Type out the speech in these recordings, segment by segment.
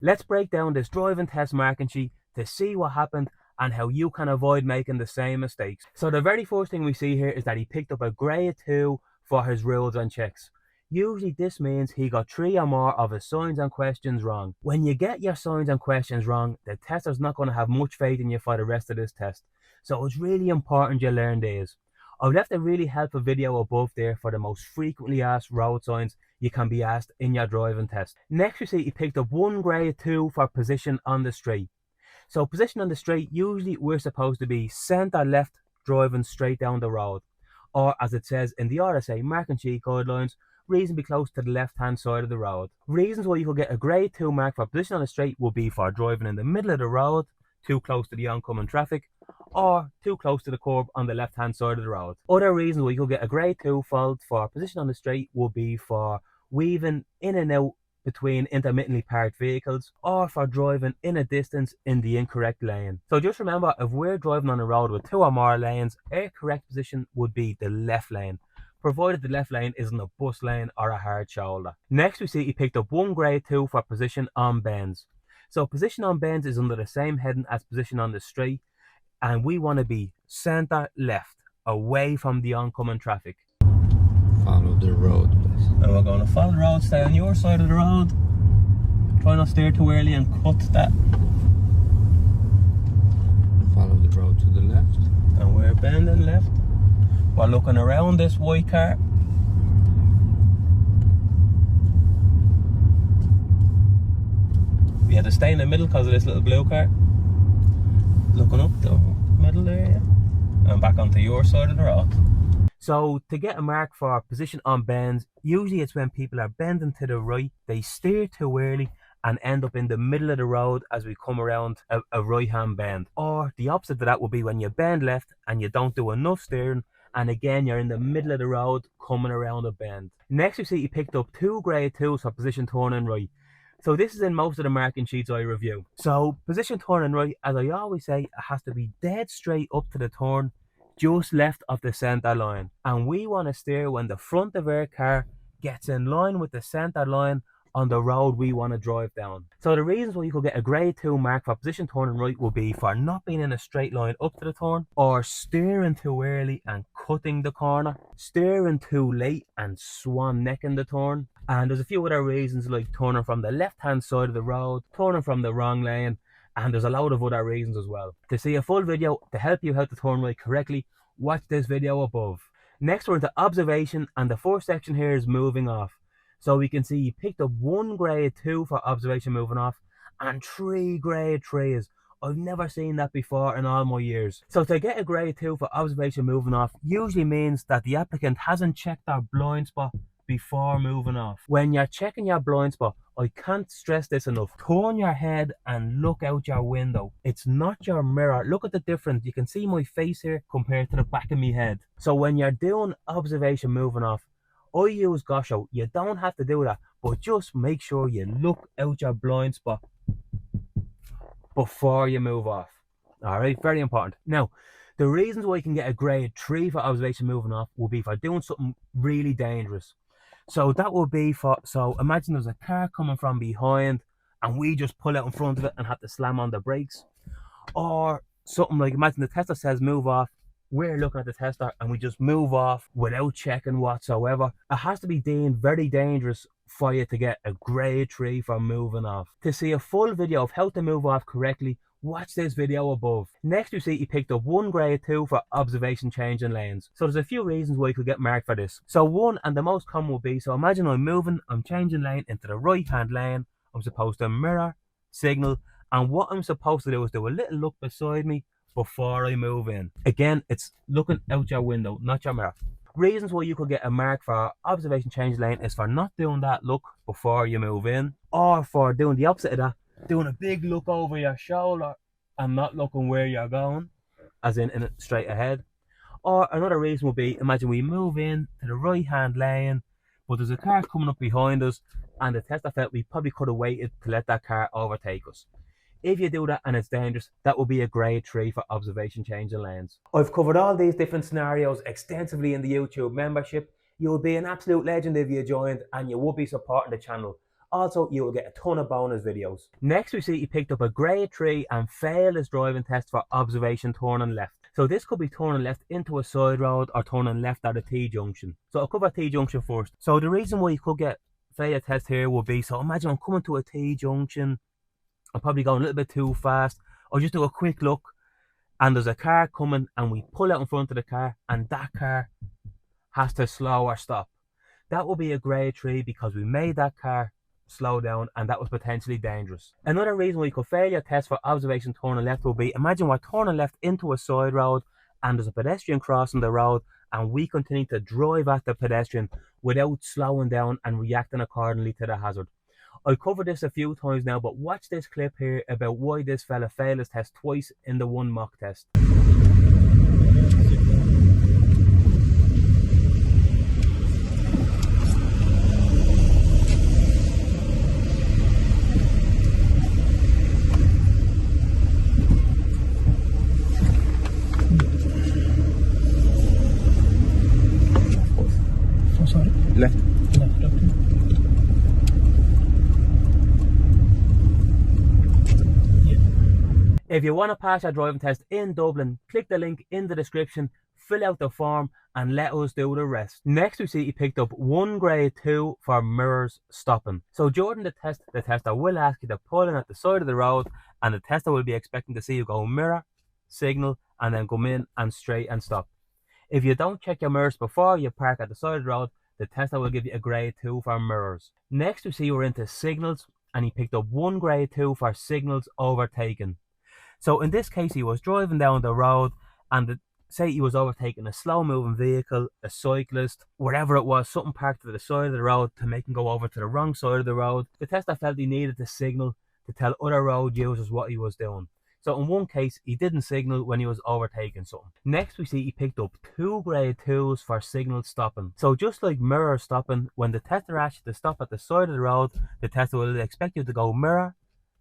Let's break down this driving test marking sheet to see what happened and how you can avoid making the same mistakes. So the very first thing we see here is that he picked up a grade 2 for his rules and checks. Usually this means he got 3 or more of his signs and questions wrong. When you get your signs and questions wrong, the tester's not going to have much faith in you for the rest of this test. So it's really important you learn these. I've left a really helpful video above there for the most frequently asked road signs you can be asked in your driving test. Next we see he picked up 1 grade 2 for position on the straight. So position on the straight, usually we're supposed to be centre left driving straight down the road. Or as it says in the RSA marking sheet guidelines, reasonably close to the left hand side of the road. Reasons why you could get a grade 2 mark for position on the straight would be for driving in the middle of the road, too close to the oncoming traffic, or too close to the curb on the left hand side of the road. Other reasons why you could get a grade 2 fault for position on the straight would be for weaving in and out between intermittently parked vehicles, or for driving in a distance in the incorrect lane. So just remember, if we're driving on a road with 2 or more lanes, our correct position would be the left lane, provided the left lane isn't a bus lane or a hard shoulder. Next we see he picked up 1 grade 2 for position on bends. So position on bends is under the same heading as position on the straight, and we want to be centre left, away from the oncoming traffic. Follow the road, please. And we're going to follow the road, stay on your side of the road. Try not to steer too early and cut that. Follow the road to the left. And we're bending left. We're looking around this white car. We had to stay in the middle because of this little blue car. Looking up the middle there, yeah. And back onto your side of the road. So to get a mark for position on bends, usually it's when people are bending to the right, they steer too early and end up in the middle of the road as we come around a right hand bend. Or the opposite of that would be when you bend left and you don't do enough steering, and again you're in the middle of the road coming around a bend. Next we see he picked up 2 grade 2s for position turning right. So this is in most of the marking sheets I review. So position turning right, as I always say, it has to be dead straight up to the turn, just left of the centre line. And we want to steer when the front of our car gets in line with the centre line on the road we want to drive down. So the reasons why you could get a grade 2 mark for position turning right will be for not being in a straight line up to the turn, or steering too early and cutting the corner, steering too late and swan necking the turn. And there's a few other reasons, like turning from the left hand side of the road, turning from the wrong lane, and there's a load of other reasons as well. To see a full video to help you how to turn right correctly, watch this video above. Next we're into observation, and the first section here is moving off. So we can see he picked up 1 grade 2 for observation moving off and 3 grade 3s. I've never seen that before in all my years. So to get a grade 2 for observation moving off usually means that the applicant hasn't checked their blind spot before moving off. When you're checking your blind spot, I can't stress this enough. Turn your head and look out your window. It's not your mirror. Look at the difference. You can see my face here compared to the back of my head. So when you're doing observation moving off, I use Gosho. You don't have to do that, but just make sure you look out your blind spot before you move off. Alright, very important. Now, the reasons why you can get a grade 3 for observation moving off will be for doing something really dangerous. So that would be so imagine there's a car coming from behind and we just pull out in front of it and have to slam on the brakes. Or something like, imagine the tester says move off, we're looking at the tester and we just move off without checking whatsoever. It has to be deemed very dangerous for you to get a grade 3 for moving off. To see a full video of how to move off correctly, watch this video above. Next you see he picked up 1 grade 2 for observation changing lanes. So there's a few reasons why you could get marked for this. So one, and the most common will be, so imagine I'm changing lane into the right hand lane. I'm supposed to mirror, signal, and what I'm supposed to do is do a little look beside me before I move in. Again, it's looking out your window, not your mirror. Reasons why you could get a mark for observation change lane is for not doing that look before you move in, or for doing the opposite of that, doing a big look over your shoulder and not looking where you're going, as in it straight ahead. Or another reason would be, imagine we move in to the right hand lane, but there's a car coming up behind us and the tester felt we probably could have waited to let that car overtake us. If you do that and it's dangerous, that will be a grade 3 for observation changing lanes. I've covered all these different scenarios extensively in the YouTube membership. You will be an absolute legend if you joined, and you will be supporting the channel. Also, you will get a ton of bonus videos. Next, we see he picked up a grade 3 and failed his driving test for observation turning left. So this could be turning left into a side road or turning left at a T-junction. So I'll cover T-junction first. So the reason why you could get failure test here would be, so imagine I'm coming to a T-junction, I'm probably going a little bit too fast, or just do a quick look, and there's a car coming and we pull out in front of the car and that car has to slow or stop. That will be a grade 3 because we made that car slow down and that was potentially dangerous. Another reason we could fail your test for observation turning left will be, imagine we're turning left into a side road and there's a pedestrian crossing the road and we continue to drive at the pedestrian without slowing down and reacting accordingly to the hazard. I've covered this a few times now, but watch this clip here about why this fella failed his test twice in the one mock test. Left. If you want to pass your driving test in Dublin, click the link in the description, fill out the form and let us do the rest. Next we see he picked up 1 grade 2 for mirrors stopping. So during the tester will ask you to pull in at the side of the road and the tester will be expecting to see you go mirror, signal and then come in and straight and stop. If you don't check your mirrors before you park at the side of the road, the tester will give you a grade 2 for mirrors. Next we see we're into signals and he picked up 1 grade 2 for signals overtaken. So in this case he was driving down the road and say he was overtaking a slow moving vehicle, a cyclist, whatever it was, something parked to the side of the road to make him go over to the wrong side of the road. The tester felt he needed to signal to tell other road users what he was doing. So in one case, he didn't signal when he was overtaking something. Next we see he picked up 2 grade 2s for signal stopping. So just like mirror stopping, when the tester asks you to stop at the side of the road, the tester will expect you to go mirror,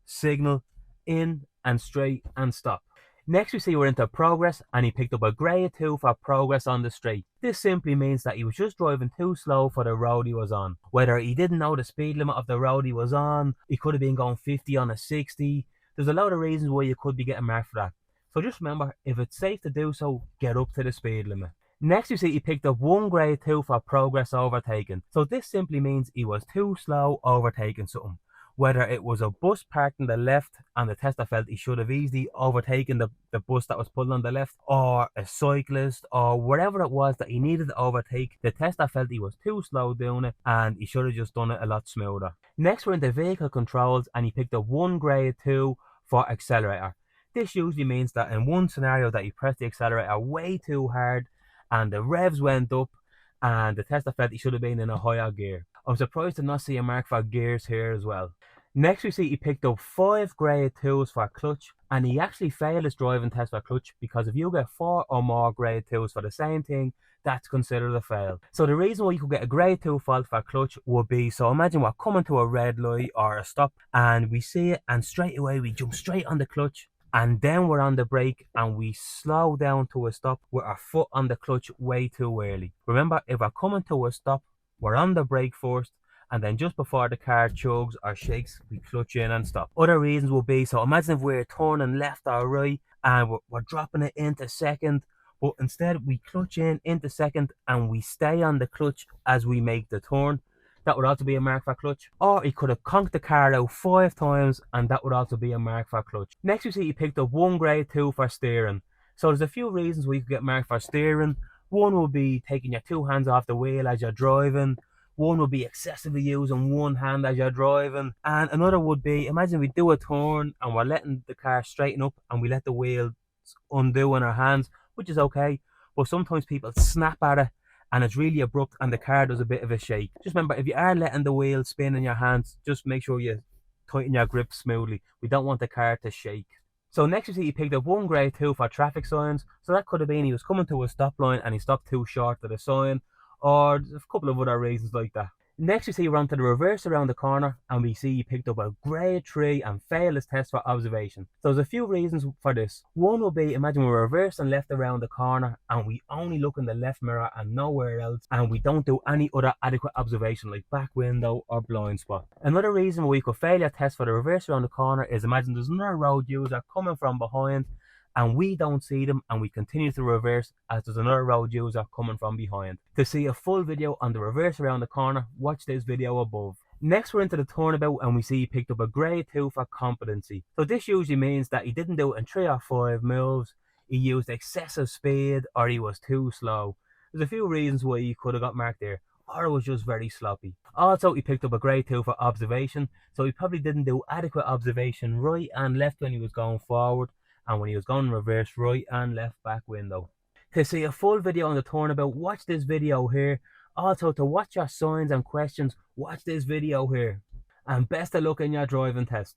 signal, in and straight and stop. Next we see we're into progress and he picked up a grade 2 for progress on the straight. This simply means that he was just driving too slow for the road he was on. Whether he didn't know the speed limit of the road he was on, he could have been going 50 on a 60. There's a lot of reasons why you could be getting marked for that. So just remember, if it's safe to do so, get up to the speed limit. Next you see he picked up 1 grade 2 for progress overtaken. So this simply means he was too slow overtaking something. Whether it was a bus parked on the left and the tester felt he should have easily overtaken the bus that was pulled on the left, or a cyclist, or whatever it was that he needed to overtake, the tester felt he was too slow doing it and he should have just done it a lot smoother. Next we're in the vehicle controls and he picked up 1 grade 2 for accelerator. This usually means that in one scenario that you pressed the accelerator way too hard and the revs went up and the tester felt he should have been in a higher gear. I'm surprised to not see a mark for gears here as well. Next we see he picked up 5 grade 2s for clutch and he actually failed his driving test for clutch because if you get 4 or more grade 2s for the same thing, that's considered a fail. So the reason why you could get a grade 2 fault for clutch would be, so imagine we're coming to a red light or a stop and we see it and straight away we jump straight on the clutch and then we're on the brake and we slow down to a stop with our foot on the clutch way too early. Remember, if we're coming to a stop, we're on the brake first and then just before the car chugs or shakes, we clutch in and stop. Other reasons will be, so imagine if we're turning left or right and we're dropping it into second, but instead we clutch in into second and we stay on the clutch as we make the turn. That would also be a mark for clutch. Or he could have conked the car out 5 times and that would also be a mark for clutch. Next we see he picked up 1 grade 2 for steering. So there's a few reasons we could get marked for steering. One would be taking your 2 hands off the wheel as you're driving. One would be excessively using one hand as you're driving. And another would be, imagine we do a turn and we're letting the car straighten up and we let the wheels undo in our hands, which is okay. But sometimes people snap at it and it's really abrupt and the car does a bit of a shake. Just remember, if you are letting the wheel spin in your hands, just make sure you tighten your grip smoothly. We don't want the car to shake. So next you see he picked up 1 grade 2 for traffic signs. So that could have been he was coming to a stop line and he stopped too short of the sign, or there's a couple of other reasons like that. Next, we see we're onto the reverse around the corner, and we see he picked up a grade 3 and failed his test for observation. So there's a few reasons for this. One will be, imagine we're reversed and left around the corner, and we only look in the left mirror and nowhere else, and we don't do any other adequate observation like back window or blind spot. Another reason why we could fail your test for the reverse around the corner is, imagine there's another road user coming from behind, and we don't see them, and we continue to reverse as there's another road user coming from behind. To see a full video on the reverse around the corner, watch this video above. Next, we're into the turnabout, and we see he picked up a grade 2 for competency. So this usually means that he didn't do it in 3 or 5 moves, he used excessive speed, or he was too slow. There's a few reasons why he could have got marked there, or it was just very sloppy. Also, he picked up a grade 2 for observation, so he probably didn't do adequate observation right and left when he was going forward, and when he was going reverse, right and left back window. To see a full video on the turnabout, watch this video here. Also, to watch your signs and questions, watch this video here. And best of luck in your driving test.